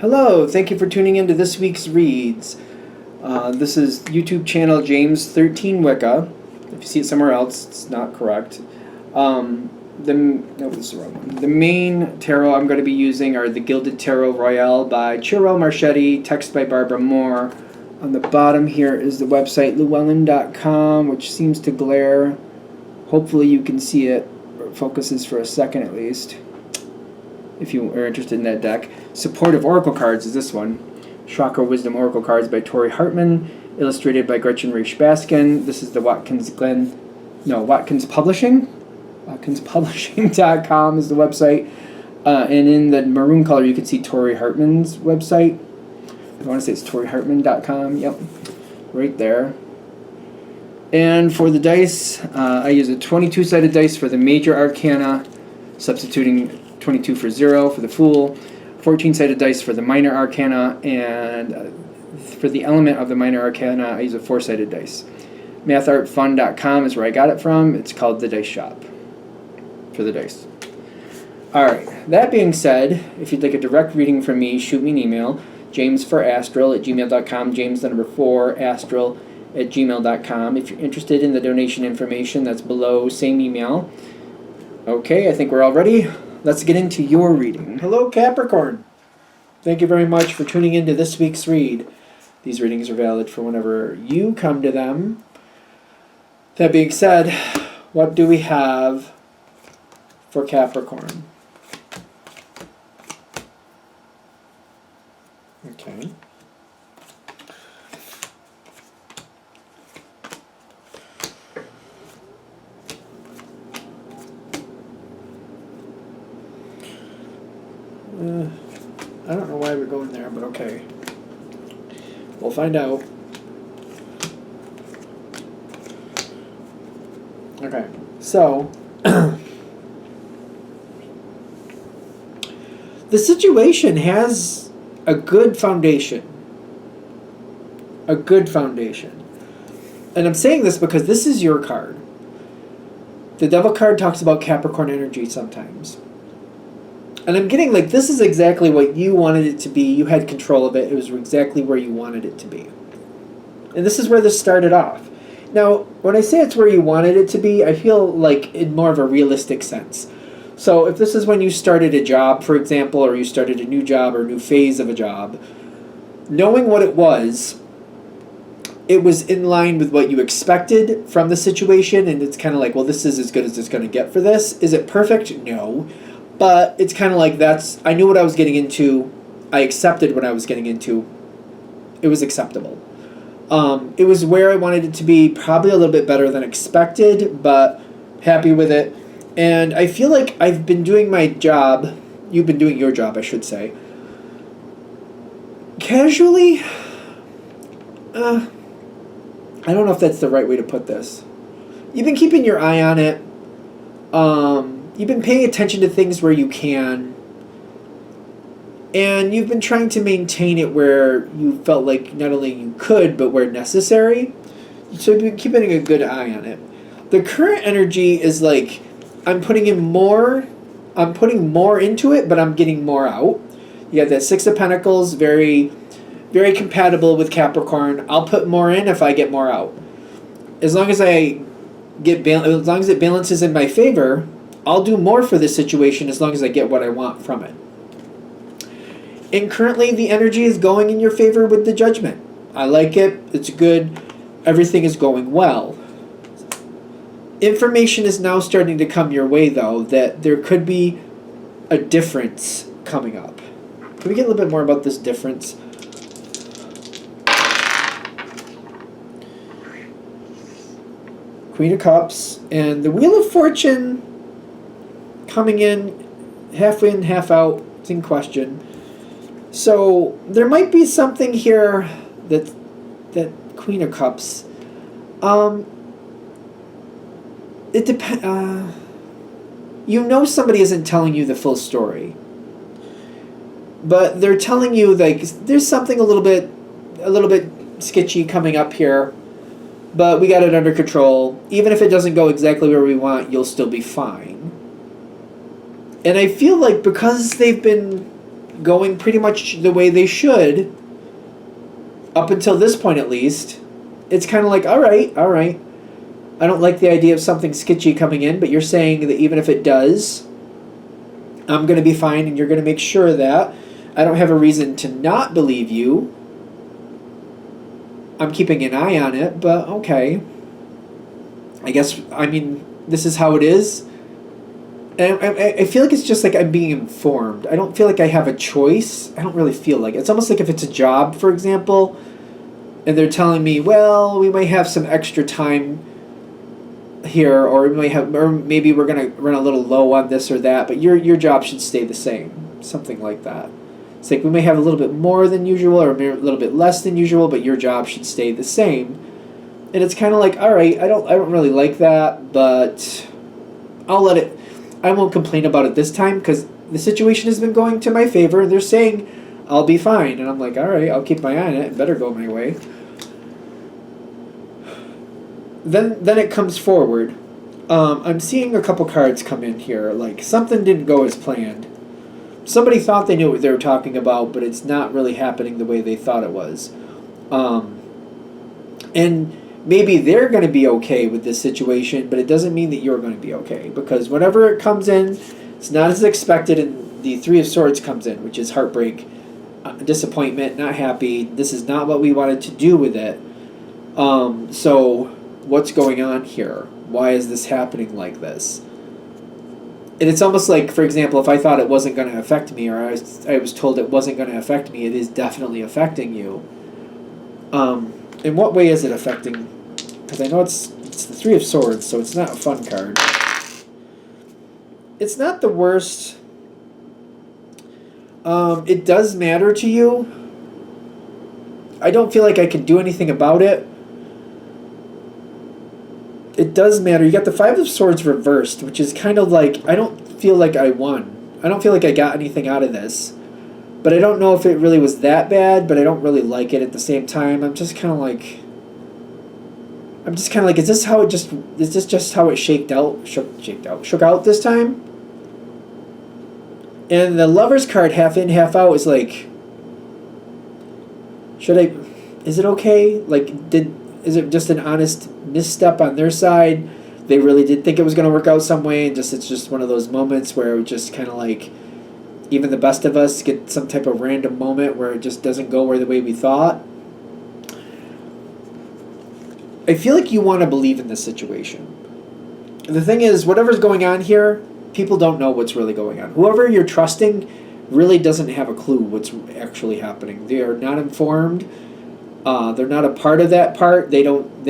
Hello, thank you for tuning in to this week's reads. This is YouTube channel James13Wicca. If you see it somewhere else, it's not correct. This is the wrong one. The main tarot I'm going to be using are the Gilded Tarot Royale by Chiarel Marchetti, text by Barbara Moore. On the bottom here is the website llewellyn.com, which seems to glare. Hopefully you can see it, or it focuses for a second at least, if you are interested in that deck. Supportive Oracle cards is this one. Chakra Wisdom Oracle cards by Tori Hartman, illustrated by Gretchen Raish Baskin. This is the Watkins Publishing. WatkinsPublishing.com is the website. And in the maroon color you can see Tori Hartman's website. I want to say it's ToriHartman.com. Yep, right there. And for the dice, I use a 22-sided dice for the major arcana, substituting 22 for 0 for the Fool. 14-sided dice for the minor arcana, and for the element of the minor arcana, I use a 4-sided dice. MathArtFun.com is where I got it from. It's called the Dice Shop for the dice. Alright, that being said, if you'd like a direct reading from me, shoot me an email, james4astral@gmail.com, james4astral@gmail.com. If you're interested in the donation information, that's below, same email. Okay, I think we're all ready. Let's get into your reading. Hello, Capricorn. Thank you very much for tuning in to this week's read. These readings are valid for whenever you come to them. That being said, what do we have for Capricorn? Okay. I don't know why we're going there, but okay. We'll find out. Okay, so the situation has a good foundation. A good foundation. And I'm saying this because this is your card. The Devil card talks about Capricorn energy sometimes. And I'm getting like this is exactly what you wanted it to be. You had control of it. It was exactly where you wanted it to be. And this is where this started off. Now, when I say it's where you wanted it to be, I feel like in more of a realistic sense. So if this is when you started a job, for example, or you started a new job or a new phase of a job, knowing what it was in line with what you expected from the situation, and it's kind of like, well, this is as good as it's going to get for this. Is it perfect? No. But it's kind of like I knew what I was getting into. I accepted what I was getting into. It was acceptable. It was where I wanted it to be, probably a little bit better than expected, but happy with it. And I feel like I've been doing my job. You've been doing your job, I should say. Casually, I don't know if that's the right way to put this. You've been keeping your eye on it. You've been paying attention to things where you can. And you've been trying to maintain it where you felt like not only you could, but where necessary. So you've been keeping a good eye on it. The current energy is like, I'm putting more into it, but I'm getting more out. You have that Six of Pentacles, very, very compatible with Capricorn. I'll put more in if I get more out. As long as as long as it balances in my favor, I'll do more for this situation as long as I get what I want from it. And currently the energy is going in your favor with the Judgment. I like it. It's good. Everything is going well. Information is now starting to come your way, though, that there could be a difference coming up. Can we get a little bit more about this difference? Queen of Cups and the Wheel of Fortune coming in, half in, half out. It's in question. So there might be something here that Queen of Cups. It depends. You know somebody isn't telling you the full story, but they're telling you like there's something a little bit sketchy coming up here, but we got it under control. Even if it doesn't go exactly where we want, you'll still be fine. And I feel like because they've been going pretty much the way they should, up until this point at least. It's kind of like, all right. I don't like the idea of something sketchy coming in, but you're saying that even if it does, I'm going to be fine, and you're going to make sure that I don't have a reason to not believe you. I'm keeping an eye on it, but okay. I guess, I mean, this is how it is. And I feel like it's just like I'm being informed. I don't feel like I have a choice. I don't really feel like it. It's almost like if it's a job, for example, and they're telling me, well, we might have some extra time here, or we might have, or maybe we're gonna run a little low on this or that, but your job should stay the same, something like that. It's like we may have a little bit more than usual, or a little bit less than usual, but your job should stay the same. And it's kind of like, all right, I don't really like that, but I'll let it. I won't complain about it this time because the situation has been going to my favor, and they're saying I'll be fine, and I'm like, all right, I'll keep my eye on it. It better go my way. Then it comes forward. I'm seeing a couple cards come in here. Like something didn't go as planned. Somebody thought they knew what they were talking about, but it's not really happening the way they thought it was. And maybe they're going to be okay with this situation, but it doesn't mean that you're going to be okay. Because whenever it comes in, it's not as expected, and the Three of Swords comes in, which is heartbreak, disappointment, not happy. This is not what we wanted to do with it. So what's going on here? Why is this happening like this? And it's almost like, for example, if I thought it wasn't going to affect me, or I was told it wasn't going to affect me, it is definitely affecting you. In what way is it affecting? Because I know it's the Three of Swords, so it's not a fun card. It's not the worst. It does matter to you. I don't feel like I can do anything about it. It does matter. You got the Five of Swords reversed, which is kind of like, I don't feel like I won. I don't feel like I got anything out of this. But I don't know if it really was that bad, but I don't really like it at the same time. I'm just kind of like, is this just how it shook out this time? And the Lover's card, half in, half out, is like, is it okay? Like, is it just an honest misstep on their side? They really did think it was going to work out some way, and it's just one of those moments where it just kind of like, even the best of us get some type of random moment where it just doesn't go the way we thought. I feel like you want to believe in this situation. And the thing is, whatever's going on here, people don't know what's really going on. Whoever you're trusting really doesn't have a clue what's actually happening. They are not informed. They're not a part of that part. They're not on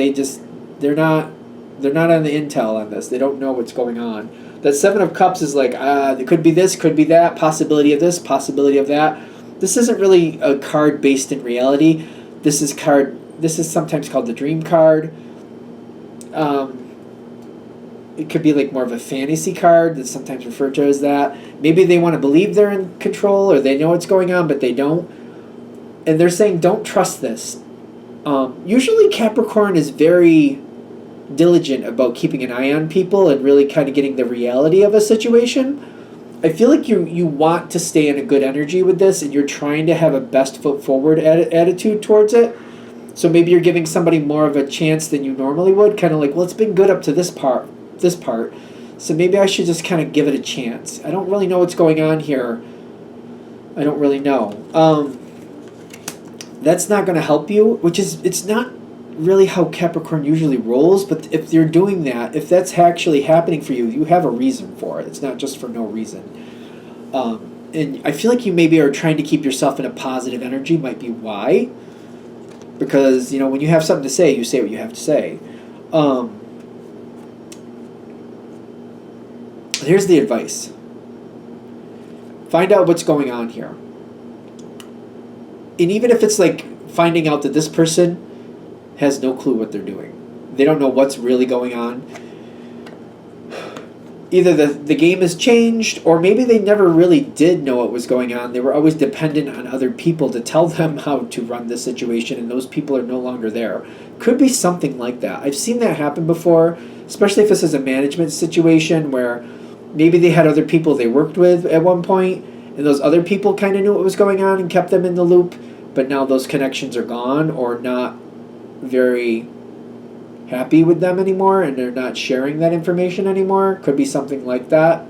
the intel on this. They don't know what's going on. That Seven of Cups is like, it could be this, could be that, possibility of this, possibility of that. This isn't really a card based in reality. This is sometimes called the dream card. It could be like more of a fantasy card that's sometimes referred to as that. Maybe they want to believe they're in control, or they know what's going on, but they don't. And they're saying, don't trust this. Usually Capricorn is very diligent about keeping an eye on people and really kind of getting the reality of a situation. I feel like you want to stay in a good energy with this, and you're trying to have a best foot forward attitude towards it. So maybe you're giving somebody more of a chance than you normally would, kind of like, well, it's been good up to this part, so maybe I should just kind of give it a chance. I don't really know what's going on here. I don't really know. That's not going to help you, it's not really how Capricorn usually rolls, but if you're doing that, if that's actually happening for you, you have a reason for it. It's not just for no reason. And I feel like you maybe are trying to keep yourself in a positive energy, might be why. Because, when you have something to say, you say what you have to say. Here's the advice. Find out what's going on here. And even if it's like finding out that this person has no clue what they're doing. They don't know what's really going on. Either the game has changed, or maybe they never really did know what was going on. They were always dependent on other people to tell them how to run the situation, and those people are no longer there. Could be something like that. I've seen that happen before, especially if this is a management situation where maybe they had other people they worked with at one point, and those other people kind of knew what was going on and kept them in the loop, but now those connections are gone or not very happy with them anymore, and they're not sharing that information anymore. Could be something like that.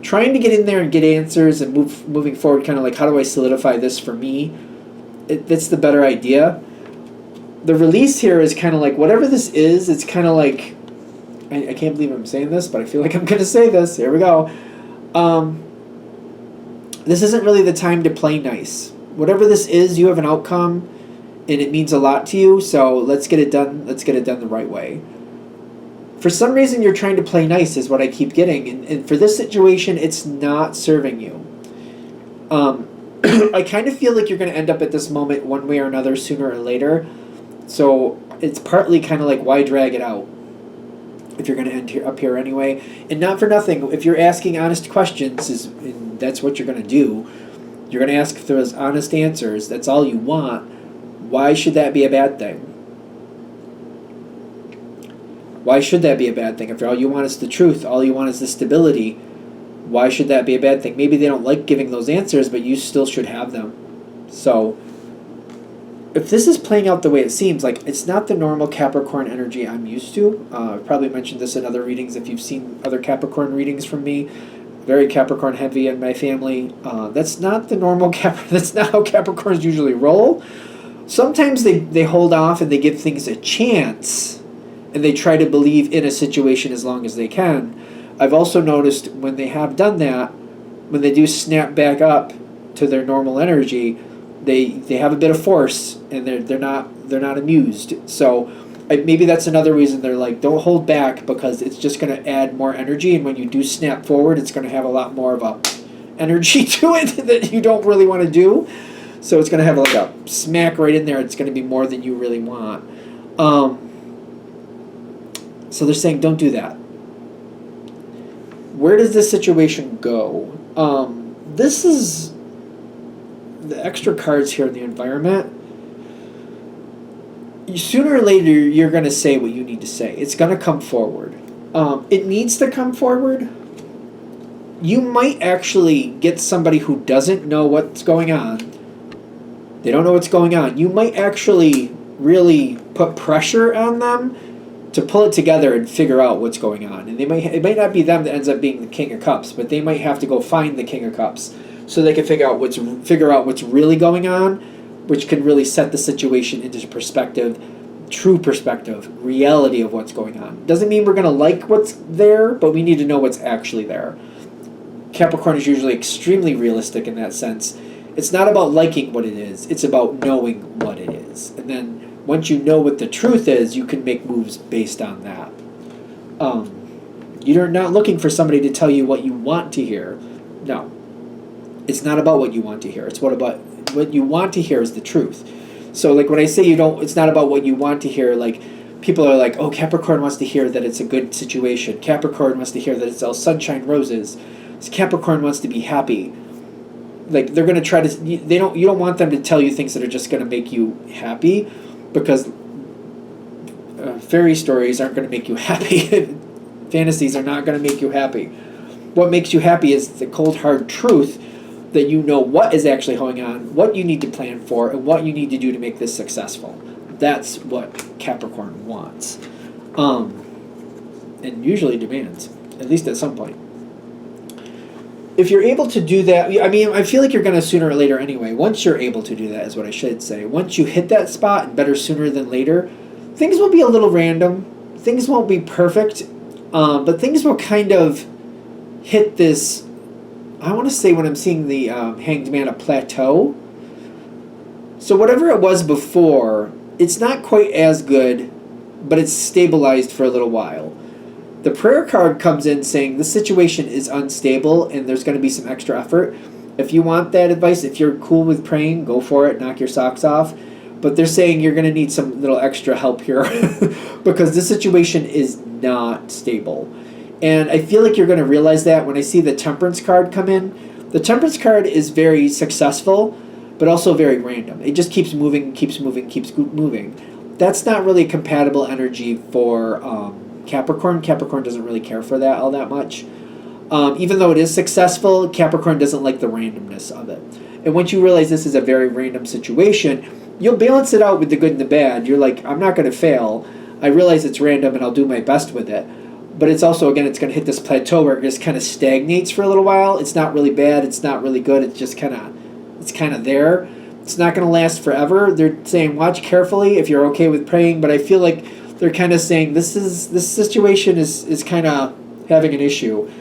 Trying to get in there and get answers and moving forward, kind of like, how do I solidify this for me? That's the better idea. The release here is kind of like, whatever this is, it's kind of like, I can't believe I'm saying this, but I feel like I'm going to say this. Here we go. This isn't really the time to play nice. Whatever this is, you have an outcome, and it means a lot to you, so let's get it done. Let's get it done the right way. For some reason, you're trying to play nice is what I keep getting, and for this situation, it's not serving you. I kind of feel like you're going to end up at this moment one way or another sooner or later, so it's partly kind of like, why drag it out if you're going to end up here anyway? And not for nothing, if you're asking honest questions, and that's what you're going to do, you're going to ask for those honest answers, that's all you want. Why should that be a bad thing? Why should that be a bad thing? If all you want is the truth, all you want is the stability, why should that be a bad thing? Maybe they don't like giving those answers, but you still should have them. So, if this is playing out the way it seems, like, it's not the normal Capricorn energy I'm used to. I've probably mentioned this in other readings if you've seen other Capricorn readings from me. Very Capricorn heavy in my family. That's not the normal that's not how Capricorns usually roll. Sometimes they hold off and they give things a chance, and they try to believe in a situation as long as they can. I've also noticed when they have done that, when they do snap back up to their normal energy, they have a bit of force, and they're not amused. So maybe that's another reason they're like, don't hold back, because it's just going to add more energy, and when you do snap forward, it's going to have a lot more of a energy to it that you don't really want to do. So it's going to have like a smack right in there. It's going to be more than you really want. So they're saying, don't do that. Where does this situation go? This is the extra cards here in the environment. Sooner or later, you're going to say what you need to say. It's going to come forward. It needs to come forward. You might actually get somebody who doesn't know what's going on. They don't know what's going on. You might actually really put pressure on them to pull it together and figure out what's going on. And it might not be them that ends up being the King of Cups, but they might have to go find the King of Cups so they can figure out what's really going on, which can really set the situation into perspective, true perspective, reality of what's going on. Doesn't mean we're going to like what's there, but we need to know what's actually there. Capricorn is usually extremely realistic in that sense. It's not about liking what it is, it's about knowing what it is. And then once you know what the truth is, you can make moves based on that. You're not looking for somebody to tell you what you want to hear. No. It's not about what you want to hear. It's what you want to hear is the truth. So like when I say it's not about what you want to hear, like people are like, oh, Capricorn wants to hear that it's a good situation. Capricorn wants to hear that it's all sunshine roses. Capricorn wants to be happy. Like they're going to try to, you don't want them to tell you things that are just going to make you happy, because fairy stories aren't going to make you happy. Fantasies are not going to make you happy. What makes you happy is the cold hard truth that you know what is actually going on, what you need to plan for, and what you need to do to make this successful. That's what Capricorn wants. And usually demands, at least at some point. If you're able to do that, I mean, I feel like you're going to sooner or later anyway. Once you're able to do that is what I should say. Once you hit that spot, and better sooner than later, things will be a little random. Things won't be perfect, but things will kind of hit this, I want to say when I'm seeing the Hanged Man, a plateau. So whatever it was before, it's not quite as good, but it's stabilized for a little while. The prayer card comes in saying this situation is unstable and there's going to be some extra effort. If you want that advice, if you're cool with praying, go for it, knock your socks off. But they're saying you're going to need some little extra help here because this situation is not stable. And I feel like you're going to realize that when I see the Temperance card come in. The Temperance card is very successful, but also very random. It just keeps moving, keeps moving, keeps moving. That's not really a compatible energy for Capricorn. Capricorn doesn't really care for that all that much. Even though it is successful, Capricorn doesn't like the randomness of it. And once you realize this is a very random situation, you'll balance it out with the good and the bad. You're like, I'm not going to fail. I realize it's random and I'll do my best with it. But it's also, again, it's going to hit this plateau where it just kind of stagnates for a little while. It's not really bad. It's not really good. It's just kind of there. It's not going to last forever. They're saying, watch carefully if you're okay with praying. But I feel like they're kind of saying this situation is kind of having an issue.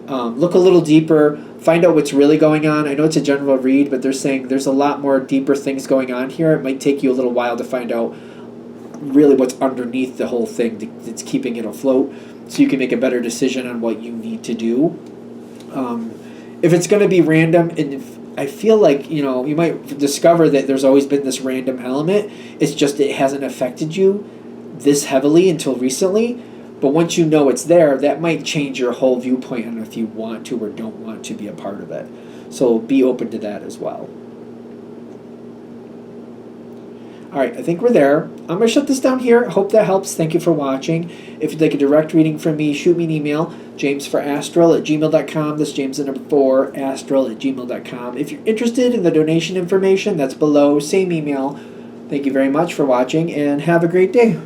Look a little deeper. Find out what's really going on. I know it's a general read, but they're saying there's a lot more deeper things going on here. It might take you a little while to find out really what's underneath the whole thing that's keeping it afloat, so you can make a better decision on what you need to do. If it's going to be random, and if I feel like, you might discover that there's always been this random element. It's just it hasn't affected you this heavily until recently. But once you know it's there, that might change your whole viewpoint on if you want to or don't want to be a part of it. So be open to that as well. All right, I think we're there. I'm going to shut this down here. I hope that helps. Thank you for watching. If you'd like a direct reading from me, shoot me an email, jamesforastral@gmail.com. That's James the number 4, astral@gmail.com. If you're interested in the donation information, that's below. Same email. Thank you very much for watching, and have a great day.